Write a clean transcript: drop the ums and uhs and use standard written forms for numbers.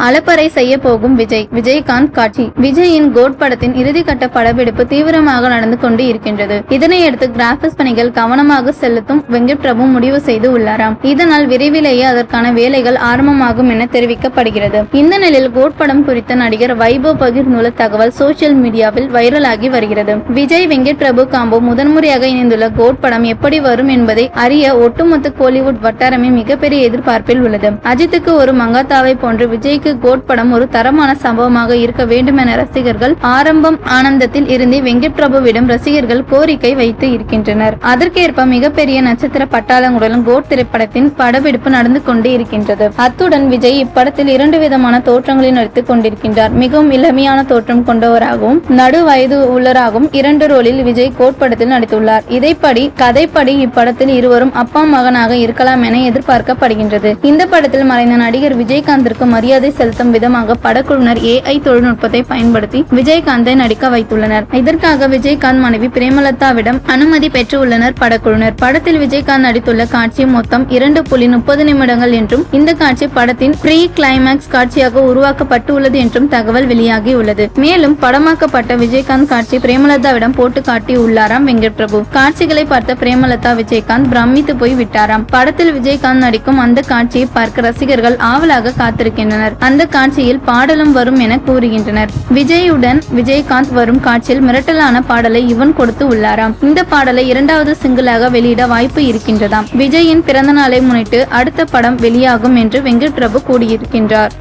அலப்பறை செய்ய போகும் விஜயகாந்த் காட்சி. விஜயின் கோட் படத்தின் இறுதிக்கட்ட படப்பிடிப்பு தீவிரமாக நடந்து கொண்டு இருக்கின்றது. இதனையடுத்து கிராபிக்ஸ் பணிகள் கவனமாக செலுத்தும் வெங்கட் பிரபு முடிவு செய்து உள்ளாராம். இதனால் விரைவிலேயே அதற்கான வேலைகள் ஆரம்பமாகும் என தெரிவிக்கப்படுகிறது. இந்த நிலையில் கோட் படம் குறித்த நடிகர் வைபவ் பகிர்ந்துள்ள தகவல் சோசியல் மீடியாவில் வைரலாகி வருகிறது. விஜய் வெங்கட் பிரபு காம்போ முதன்முறையாக இணைந்துள்ள கோட் படம் எப்படி வரும் என்பதை அறிய ஒட்டுமொத்த கோலிவுட் வட்டாரமே மிகப்பெரிய எதிர்பார்ப்பில் உள்ளது. அஜித்துக்கு ஒரு மங்காத்தாவை போன்று விஜய்க்கு கோட் படம் ஒரு தரமான சம்பவமாக இருக்க வேண்டும் என ரசிகர்கள் ஆரம்பம் ஆனந்தத்தில் இருந்தே வெங்கட் பிரபுவிடம் ரசிகர்கள் கோரிக்கை வைத்து இருக்கின்றனர். அதற்கேற்ப மிகப்பெரிய நட்சத்திர பட்டாளங்களுடன் கோட் திரைப்படத்தின் படப்பிடிப்பு நடந்து கொண்டு இருக்கின்றது. அத்துடன் விஜய் இப்படத்தில் 2 விதமான தோற்றங்களில் நடித்துக் கொண்டிருக்கின்றார். மிகவும் இளமையான தோற்றம் கொண்டவராகவும் நடு வயது உள்ளராகவும் 2 ரோலில் விஜய் கோட் படத்தில் நடித்துள்ளார். கதைப்படி இப்படத்தில் இருவரும் அப்பா மகனாக இருக்கலாம் என எதிர்பார்க்கப்படுகின்றது. இந்த படத்தில் மறைந்த நடிகர் விஜயகாந்திற்கு மரியாதை செலுத்தும் விதமாக படக்குழுவினர் AI தொழில்நுட்பத்தை பயன்படுத்தி விஜயகாந்தை நடிக்க வைத்துள்ளனர். இதற்காக விஜயகாந்த் மனைவி பிரேமலதாவிடம் அனுமதி பெற்றுள்ளனர் படக்குழுவினர். படத்தில் விஜயகாந்த் நடித்துள்ள காட்சி மொத்தம் 2.30 நிமிடங்கள் என்றும் இந்த காட்சி படத்தின் ப்ரீ கிளைமேக்ஸ் காட்சியாக உருவாக்கப்பட்டு உள்ளது என்றும் தகவல் வெளியாகி உள்ளது. மேலும் படமாக்கப்பட்ட விஜயகாந்த் காட்சி பிரேமலதாவிடம் போட்டு காட்டி உள்ளாராம் வெங்கட் பிரபு. காட்சிகளை பார்த்த பிரேமலதா விஜயகாந்த் பிரமித்து போய் விட்டாராம். படத்தில் விஜயகாந்த் நடிக்கும் அந்த காட்சியை பார்க்க ரசிகர்கள் ஆவலாக காத்திருக்கின்றனர். அந்த காட்சியில் பாடலும் வரும் என கூறுகின்றனர். விஜயுடன் விஜயகாந்த் வரும் காட்சியில் மிரட்டலான பாடலை யுவன் கொடுத்து உள்ளாராம். இந்த பாடலை 2வது சிங்கிளாக வெளியிட வாய்ப்பு இருக்கின்றதாம். விஜயின் பிறந்த நாளை முன்னிட்டு அடுத்த படம் வெளியாகும் என்று வெங்கட் பிரபு கூறியிருக்கின்றார்.